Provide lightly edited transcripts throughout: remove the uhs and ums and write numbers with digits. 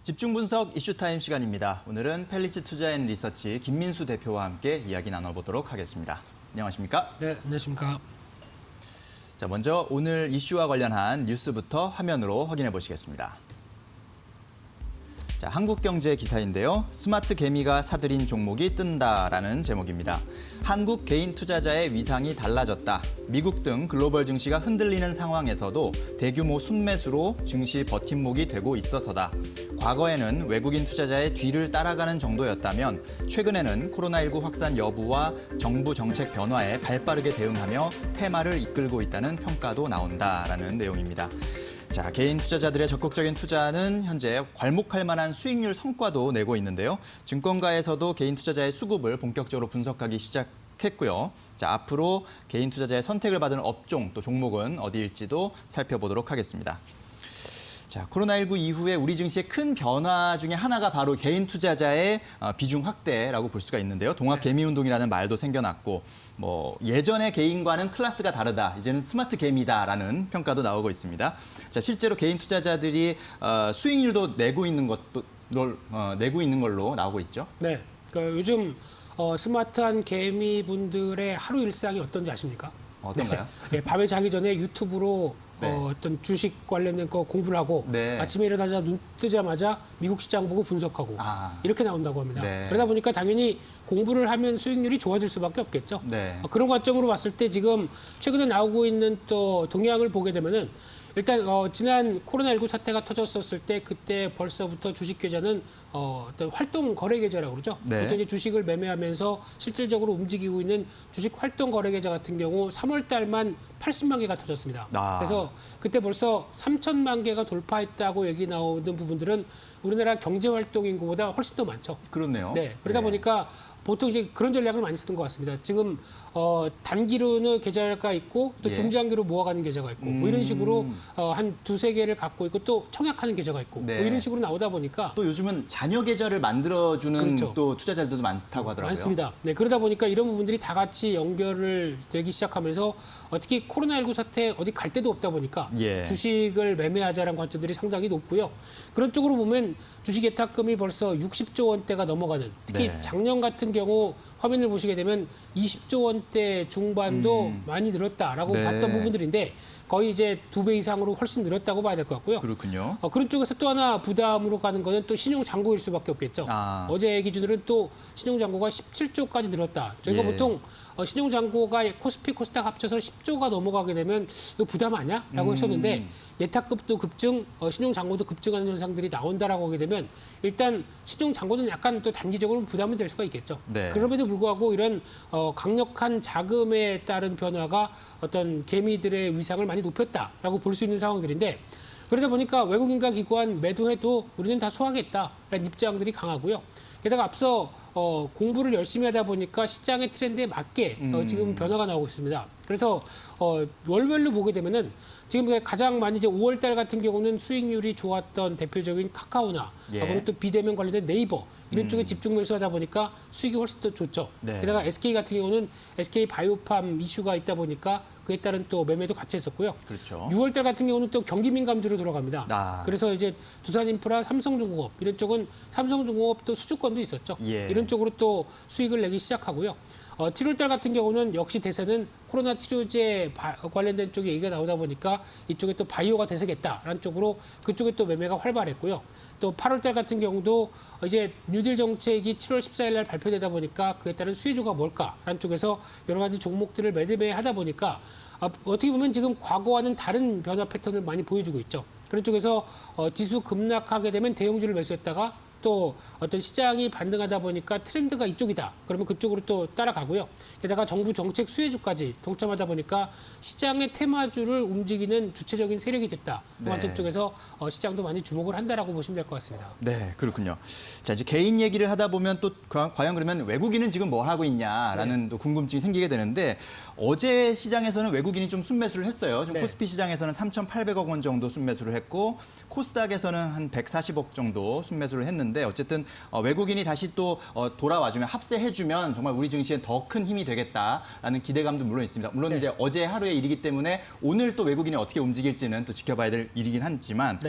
집중 분석 이슈타임 시간입니다. 오늘은 펠리츠 투자앤리서치 김민수 대표와 함께 이야기 나눠보도록 하겠습니다. 안녕하십니까? 네, 안녕하십니까? 자, 먼저 오늘 이슈와 관련한 뉴스부터 화면으로 확인해 보시겠습니다. 자, 한국경제 기사인데요. 스마트 개미가 사들인 종목이 뜬다라는 제목입니다. 한국 개인 투자자의 위상이 달라졌다. 미국 등 글로벌 증시가 흔들리는 상황에서도 대규모 순매수로 증시 버팀목이 되고 있어서다. 과거에는 외국인 투자자의 뒤를 따라가는 정도였다면 최근에는 코로나19 확산 여부와 정부 정책 변화에 발빠르게 대응하며 테마를 이끌고 있다는 평가도 나온다라는 내용입니다. 자, 개인 투자자들의 적극적인 투자는 현재 괄목할 만한 수익률 성과도 내고 있는데요. 증권가에서도 개인 투자자의 수급을 본격적으로 분석하기 시작했고요. 자, 앞으로 개인 투자자의 선택을 받은 업종 또 종목은 어디일지도 살펴보도록 하겠습니다. 자, 코로나19 이후에 우리 증시의 큰 변화 중에 하나가 바로 개인 투자자의 비중 확대라고 볼 수가 있는데요. 동학 개미 운동이라는 말도 생겨났고, 예전의 개인과는 클래스가 다르다. 이제는 스마트 개미다라는 평가도 나오고 있습니다. 자, 실제로 개인 투자자들이 수익률도 내고 있는 걸로 나오고 있죠. 네, 그러니까 요즘 스마트한 개미분들의 하루 일상이 어떤지 아십니까? 어떤가요? 네, 밤에 자기 전에 유튜브로 네. 어떤 주식 관련된 거 공부를 하고 네. 아침에 일어나자 눈 뜨자마자 미국 시장 보고 분석하고 이렇게 나온다고 합니다. 네. 그러다 보니까 당연히 공부를 하면 수익률이 좋아질 수밖에 없겠죠. 네. 그런 관점으로 봤을 때 지금 최근에 나오고 있는 또 동향을 보게 되면은 일단 지난 코로나19 사태가 터졌었을 때 그때 벌써부터 주식 계좌는 어떤 활동 거래 계좌라고 그러죠. 네. 보통 이제 주식을 매매하면서 실질적으로 움직이고 있는 주식 활동 거래 계좌 같은 경우 3월 달만 80만 개가 터졌습니다. 그래서 그때 벌써 3천만 개가 돌파했다고 얘기 나오는 부분들은 우리나라 경제 활동 인구보다 훨씬 더 많죠. 그렇네요. 네. 그러다 보니까 보통 이제 그런 전략을 많이 쓰는 것 같습니다. 지금 단기로는 계좌가 있고 또 중장기로 모아가는 계좌가 있고 뭐 이런 식으로 한 두세 개를 갖고 있고 또 청약하는 계좌가 있고 뭐 이런 식으로 나오다 보니까 또 요즘은 자녀 계좌를 만들어주는 그렇죠. 또 투자자들도 많다고 하더라고요. 많습니다. 네, 그러다 보니까 이런 부분들이 다 같이 연결을 되기 시작하면서 특히 코로나19 사태 어디 갈 데도 없다 보니까 주식을 매매하자라는 관점들이 상당히 높고요. 그런 쪽으로 보면 주식 예탁금이 벌써 60조 원대가 넘어가는 특히 작년 같은 경우 화면을 보시게 되면 20조 원대 중반도 많이 늘었다라고 봤던 부분들인데 거의 이제 2배 이상으로 훨씬 늘었다고 봐야 될 것 같고요. 그렇군요. 그런 쪽에서 또 하나 부담으로 가는 거는 또 신용잔고일 수밖에 없겠죠. 어제 기준으로는 또 신용잔고가 17조까지 늘었다. 저희가 보통 신용잔고가 코스피, 코스닥 합쳐서 10조가 넘어가게 되면 이거 부담 아니야? 라고 했었는데 예탁급도 급증, 신용잔고도 급증하는 현상들이 나온다라고 하게 되면 일단 신용잔고는 약간 또 단기적으로 부담이 될 수가 있겠죠. 그럼에도 불구하고 이런 강력한 자금에 따른 변화가 어떤 개미들의 위상을 많이 높였다라고 볼 수 있는 상황들인데 그러다 보니까 외국인과 기관 매도해도 우리는 다 소화하겠다라는 입장들이 강하고요. 게다가 앞서 공부를 열심히 하다 보니까 시장의 트렌드에 맞게 지금 변화가 나오고 있습니다. 그래서 월별로 보게 되면은 지금 가장 많이 이제 5월 달 같은 경우는 수익률이 좋았던 대표적인 카카오나 그리고 또 비대면 관련된 네이버 이런 쪽에 집중 매수하다 보니까 수익이 훨씬 더 좋죠. 게다가 SK 같은 경우는 SK 바이오팜 이슈가 있다 보니까 그에 따른 또 매매도 같이 했었고요. 6월 달 같은 경우는 또 경기 민감주로 들어갑니다. 그래서 이제 두산인프라, 삼성중공업 이런 쪽은 삼성중공업 또 수주권도 있었죠. 이런 쪽으로 또 수익을 내기 시작하고요. 7월 달 같은 경우는 역시 대세는 코로나 치료제 관련된 쪽에 얘기가 나오다 보니까 이쪽에 또 바이오가 대세겠다라는 쪽으로 그쪽에 또 매매가 활발했고요. 또 8월 달 같은 경우도 이제 뉴딜 정책이 7월 14일 날 발표되다 보니까 그에 따른 수혜주가 뭘까라는 쪽에서 여러 가지 종목들을 매매하다 보니까 어떻게 보면 지금 과거와는 다른 변화 패턴을 많이 보여주고 있죠. 그런 쪽에서 지수 급락하게 되면 대형주를 매수했다가 또 어떤 시장이 반등하다 보니까 트렌드가 이쪽이다. 그러면 그쪽으로 또 따라가고요. 게다가 정부 정책 수혜주까지 동참하다 보니까 시장의 테마주를 움직이는 주체적인 세력이 됐다. 그 관점 쪽에서 시장도 많이 주목을 한다라고 보시면 될 것 같습니다. 네, 그렇군요. 자, 이제 개인 얘기를 하다 보면 또 과연 그러면 외국인은 지금 뭘 하고 있냐라는 또 궁금증이 생기게 되는데 어제 시장에서는 외국인이 좀 순매수를 했어요. 지금 코스피 시장에서는 3,800억 원 정도 순매수를 했고 코스닥에서는 한 140억 정도 순매수를 했는데 어쨌든 외국인이 다시 또 돌아와주면 합세해주면 정말 우리 증시엔 더 큰 힘이 되겠다라는 기대감도 물론 있습니다. 물론 이제 어제 하루의 일이기 때문에 오늘 또 외국인이 어떻게 움직일지는 또 지켜봐야 될 일이긴 하지만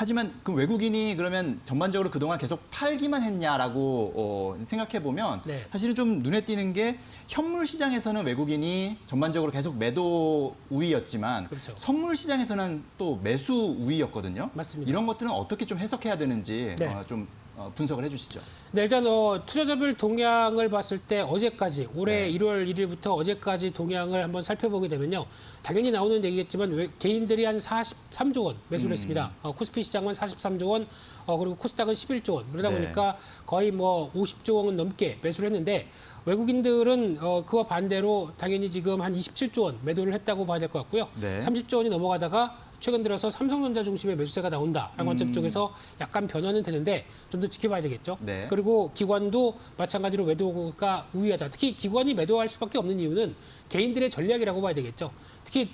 하지만 그 외국인이 그러면 전반적으로 그동안 계속 팔기만 했냐라고 생각해 보면 네. 사실은 좀 눈에 띄는 게 현물 시장에서는 외국인이 전반적으로 계속 매도 우위였지만 그렇죠. 선물 시장에서는 또 매수 우위였거든요. 맞습니다. 이런 것들은 어떻게 좀 해석해야 되는지 네. 좀 분석을 해주시죠. 네, 일단 투자자별 동향을 봤을 때 어제까지 올해 1월 1일부터 어제까지 동향을 한번 살펴보게 되면요. 당연히 나오는 얘기겠지만 개인들이 한 43조 원 매수를 했습니다. 코스피 시장은 43조 원, 그리고 코스닥은 11조 원. 그러다 네. 보니까 거의 뭐 50조 원 넘게 매수를 했는데 외국인들은 그와 반대로 당연히 지금 한 27조 원 매도를 했다고 봐야 될 것 같고요. 네. 30조 원이 넘어가다가 최근 들어서 삼성전자 중심의 매수세가 나온다라는 관점 쪽에서 약간 변화는 되는데 좀 더 지켜봐야 되겠죠. 네. 그리고 기관도 마찬가지로 매도가 우위하다. 특히 기관이 매도할 수밖에 없는 이유는 개인들의 전략이라고 봐야 되겠죠. 특히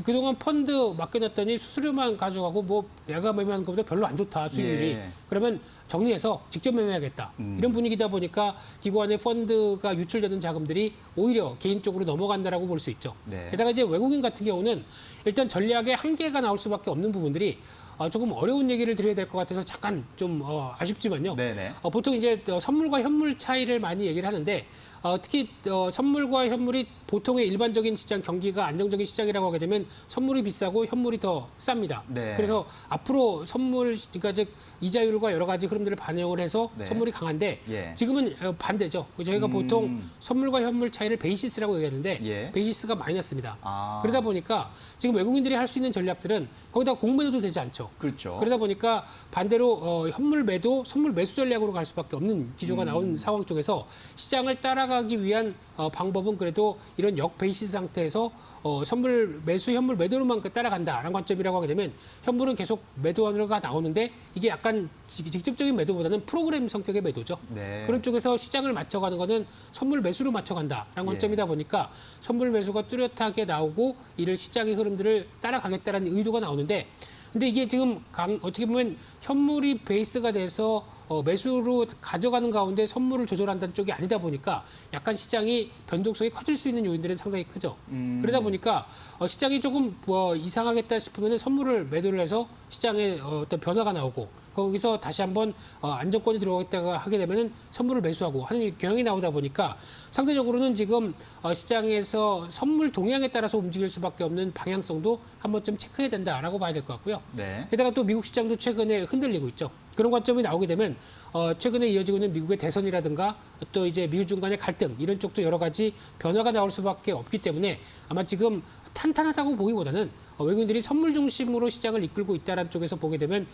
그동안 펀드 맡겨놨더니 수수료만 가져가고 뭐 내가 매매하는 것보다 별로 안 좋다 수익률이. 예. 그러면 정리해서 직접 매매하겠다. 이런 분위기다 보니까 기관의 펀드가 유출되는 자금들이 오히려 개인 쪽으로 넘어간다라고 볼 수 있죠. 네. 게다가 이제 외국인 같은 경우는 일단 전략에 한계가 나올 수밖에 없는 부분들이 조금 어려운 얘기를 드려야 될 것 같아서 잠깐 좀 아쉽지만요. 네네. 보통 이제 선물과 현물 차이를 많이 얘기를 하는데 특히 선물과 현물이 보통의 일반적인 시장 경기가 안정적인 시장이라고 하게 되면 선물이 비싸고 현물이 더 쌉니다. 네. 그래서 앞으로 선물 그러니까 즉 이자율과 여러 가지 흐름들을 반영을 해서 네. 선물이 강한데 예. 지금은 반대죠. 저희가 보통 선물과 현물 차이를 베이시스라고 얘기하는데 예. 베이시스가 마이너스입니다. 아. 그러다 보니까 지금 외국인들이 할 수 있는 전략들은 거기다 공매도도 되지 않죠. 그렇죠. 그러다 보니까 반대로 현물 매도, 선물 매수 전략으로 갈 수밖에 없는 기조가 나온 상황 쪽에서 시장을 따라가기 위한 방법은 그래도 이런 역베이시스 상태에서 선물 매수, 현물 매도로만 따라간다라는 관점이라고 하게 되면 현물은 계속 매도가 나오는데 이게 약간 직접적인 매도보다는 프로그램 성격의 매도죠. 네. 그런 쪽에서 시장을 맞춰가는 거는 선물 매수로 맞춰간다라는 관점이다 보니까 선물 매수가 뚜렷하게 나오고 이를 시장의 흐름들을 따라가겠다라는 의도가 나오는데 근데 이게 지금 어떻게 보면 현물이 베이스가 돼서 매수로 가져가는 가운데 선물을 조절한다는 쪽이 아니다 보니까 약간 시장이 변동성이 커질 수 있는 요인들은 상당히 크죠. 그러다 보니까 시장이 조금 이상하겠다 싶으면 선물을 매도를 해서 시장에 어떤 변화가 나오고 거기서 다시 한번 안정권이 들어가겠다가 하게 되면은 선물을 매수하고 하는 경향이 나오다 보니까 상대적으로는 지금 시장에서 선물 동향에 따라서 움직일 수밖에 없는 방향성도 한 번쯤 체크해야 된다라고 봐야 될 것 같고요. 네. 게다가 또 미국 시장도 최근에 흔들리고 있죠. 그런 관점이 나오게 되면 최근에 이어지고 있는 미국의 대선이라든가 또 이제 미중 간의 갈등 이런 쪽도 여러 가지 변화가 나올 수밖에 없기 때문에 아마 지금 탄탄하다고 보기보다는 외국인들이 선물 중심으로 시장을 이끌고 있다는 쪽에서 보게 되면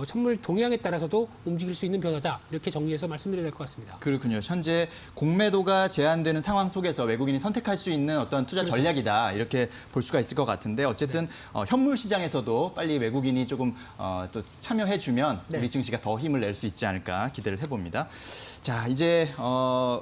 선물 동향에 따라서도 움직일 수 있는 변화다 이렇게 정리해서 말씀드려야 될 것 같습니다. 그렇군요. 현재 공매도가 제한되는 상황 속에서 외국인이 선택할 수 있는 어떤 투자 그렇죠. 전략이다 이렇게 볼 수가 있을 것 같은데 어쨌든 현물 시장에서도 빨리 외국인이 조금 또 참여해주면 네. 우리 증시가 더 힘을 낼 수 있지 않을까 기대를 해봅니다. 자 이제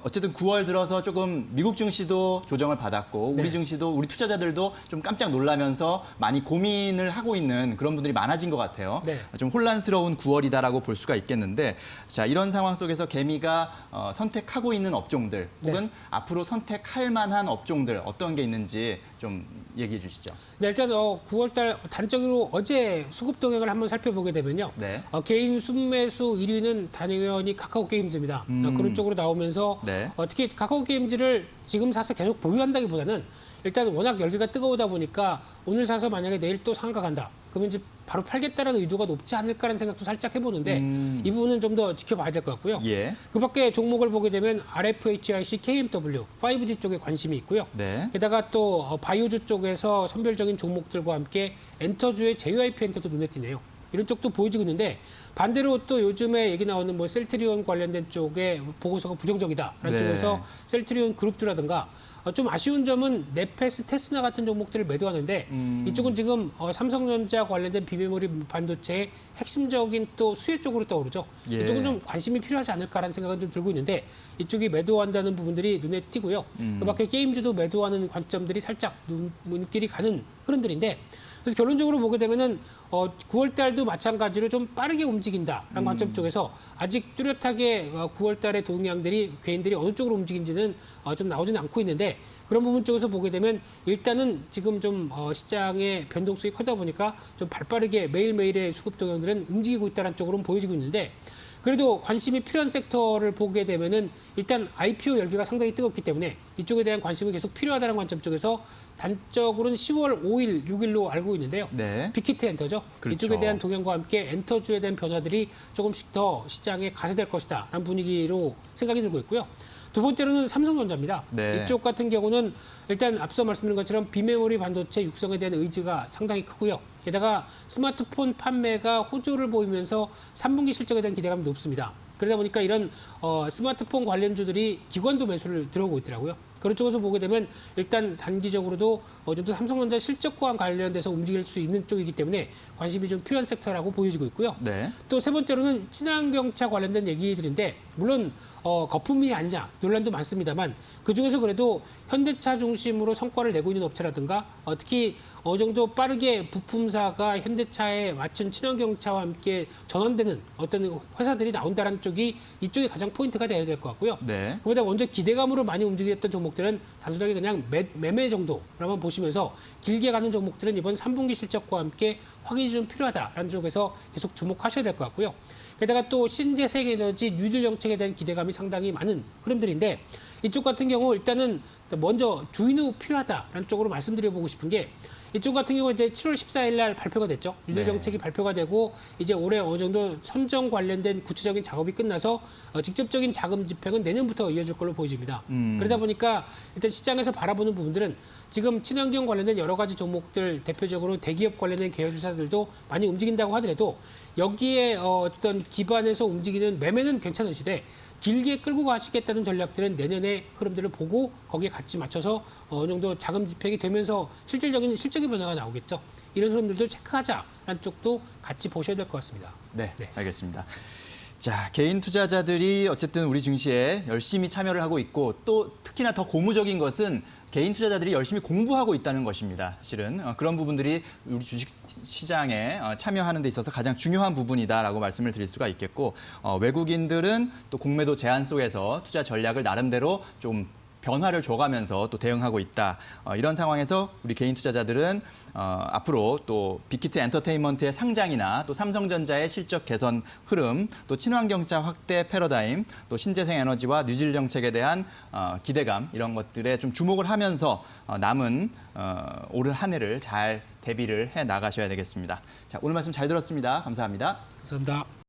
어쨌든 9월 들어서 조금 미국 증시도 조정을 받았고 우리 네. 증시도 우리 투자자들도 좀 깜짝 놀라면서 많이 고민을 하고 있는 그런 분들이 많아진 것 같아요. 네. 좀 혼란스러운 9월이다라고 볼 수가 있겠는데 자 이런 상황 속에서 개미가 선택하고 있는 업종들 혹은 네. 앞으로 선택할 만한 업종들 어떤 게 있는지 좀 얘기해 주시죠. 네, 일단 9월달 단적으로 어제 수급 동향을 한번 살펴보게 되면요. 네. 개인 순매수 1위는 당연히 카카오 게임즈입니다. 그런 쪽으로 나오면서 네. 특히 카카오 게임즈를 지금 사서 계속 보유한다기보다는 일단 워낙 열기가 뜨거우다 보니까 오늘 사서 만약에 내일 또 상가 간다. 그러면 이제 바로 팔겠다라는 의도가 높지 않을까라는 생각도 살짝 해보는데 이 부분은 좀 더 지켜봐야 될 것 같고요. 예. 그 밖에 종목을 보게 되면 RFHIC, KMW, 5G 쪽에 관심이 있고요. 네. 게다가 또 바이오주 쪽에서 선별적인 종목들과 함께 엔터주의 JYP 엔터도 눈에 띄네요. 이런 쪽도 보여지고 있는데 반대로 또 요즘에 얘기 나오는 뭐 셀트리온 관련된 쪽에 보고서가 부정적이다라는 네. 쪽에서 셀트리온 그룹주라든가 좀 아쉬운 점은 네페스, 테스나 같은 종목들을 매도하는데 이쪽은 지금 삼성전자 관련된 비메모리 반도체의 핵심적인 또 수혜 쪽으로 떠오르죠. 예. 이쪽은 좀 관심이 필요하지 않을까라는 생각은 좀 들고 있는데 이쪽이 매도한다는 부분들이 눈에 띄고요. 그 밖에 게임주도 매도하는 관점들이 살짝 눈길이 가는 흐름들인데 그래서 결론적으로 보게 되면은 9월 달도 마찬가지로 좀 빠르게 움직인다라는 관점 쪽에서 아직 뚜렷하게 9월 달의 동향들이 개인들이 어느 쪽으로 움직인지는 좀 나오지는 않고 있는데 그런 부분 쪽에서 보게 되면 일단은 지금 좀 시장의 변동성이 크다 보니까 좀 발빠르게 매일매일의 수급 동향들은 움직이고 있다는 쪽으로는 보여지고 있는데 그래도 관심이 필요한 섹터를 보게 되면은 일단 IPO 열기가 상당히 뜨겁기 때문에 이쪽에 대한 관심이 계속 필요하다는 관점 쪽에서 단적으로는 10월 5일, 6일로 알고 있는데요. 네. 빅히트 엔터죠. 그렇죠. 이쪽에 대한 동향과 함께 엔터주에 대한 변화들이 조금씩 더 시장에 가세될 것이다 라는 분위기로 생각이 들고 있고요. 두 번째로는 삼성전자입니다. 네. 이쪽 같은 경우는 일단 앞서 말씀드린 것처럼 비메모리 반도체 육성에 대한 의지가 상당히 크고요. 게다가 스마트폰 판매가 호조를 보이면서 3분기 실적에 대한 기대감이 높습니다. 그러다 보니까 이런 스마트폰 관련주들이 기관도 매수를 들어오고 있더라고요. 그런 쪽에서 보게 되면 일단 단기적으로도 어느 정도 삼성전자 실적과 관련돼서 움직일 수 있는 쪽이기 때문에 관심이 좀 필요한 섹터라고 보여지고 있고요. 네. 또 세 번째로는 친환경차 관련된 얘기들인데 물론 거품이 아니냐 논란도 많습니다만 그중에서 그래도 현대차 중심으로 성과를 내고 있는 업체라든가 특히 어느 정도 빠르게 부품사가 현대차에 맞춘 친환경차와 함께 전환되는 어떤 회사들이 나온다는 쪽이 이쪽이 가장 포인트가 되어야 될 것 같고요. 네. 그보다 먼저 기대감으로 많이 움직였던 종목들은 단순하게 그냥 매매 정도라만 보시면서 길게 가는 종목들은 이번 3분기 실적과 함께 확인이 좀 필요하다라는 쪽에서 계속 주목하셔야 될 것 같고요. 게다가 또 신재생에너지 뉴딜 정책에 대한 기대감이 상당히 많은 흐름들인데 이쪽 같은 경우 일단은 먼저 주인후 필요하다라는 쪽으로 말씀드려보고 싶은 게 이쪽 같은 경우 이제 7월 14일 날 발표가 됐죠. 뉴딜 정책이 발표가 되고 이제 올해 어느 정도 선정 관련된 구체적인 작업이 끝나서 직접적인 자금 집행은 내년부터 이어질 걸로 보여집니다. 그러다 보니까 일단 시장에서 바라보는 부분들은 지금 친환경 관련된 여러 가지 종목들 대표적으로 대기업 관련된 계열사들도 많이 움직인다고 하더라도 여기에 어떤 기반에서 움직이는 매매는 괜찮으시되 길게 끌고 가시겠다는 전략들은 내년의 흐름들을 보고 거기에 같이 맞춰서 어느 정도 자금 집행이 되면서 실질적인 실적의 변화가 나오겠죠. 이런 흐름들도 체크하자라는 쪽도 같이 보셔야 될 것 같습니다. 네, 알겠습니다. 자, 개인 투자자들이 어쨌든 우리 증시에 열심히 참여를 하고 있고 또 특히나 더 고무적인 것은 개인 투자자들이 열심히 공부하고 있다는 것입니다. 실은 그런 부분들이 우리 주식 시장에 참여하는 데 있어서 가장 중요한 부분이다라고 말씀을 드릴 수가 있겠고 외국인들은 또 공매도 제한 속에서 투자 전략을 나름대로 좀 변화를 줘가면서 또 대응하고 있다. 이런 상황에서 우리 개인 투자자들은 앞으로 또 빅히트 엔터테인먼트의 상장이나 또 삼성전자의 실적 개선 흐름, 또 친환경차 확대 패러다임, 또 신재생 에너지와 뉴딜 정책에 대한 기대감 이런 것들에 좀 주목을 하면서 남은 올 한 해를 잘 대비를 해 나가셔야 되겠습니다. 자, 오늘 말씀 잘 들었습니다. 감사합니다. 감사합니다.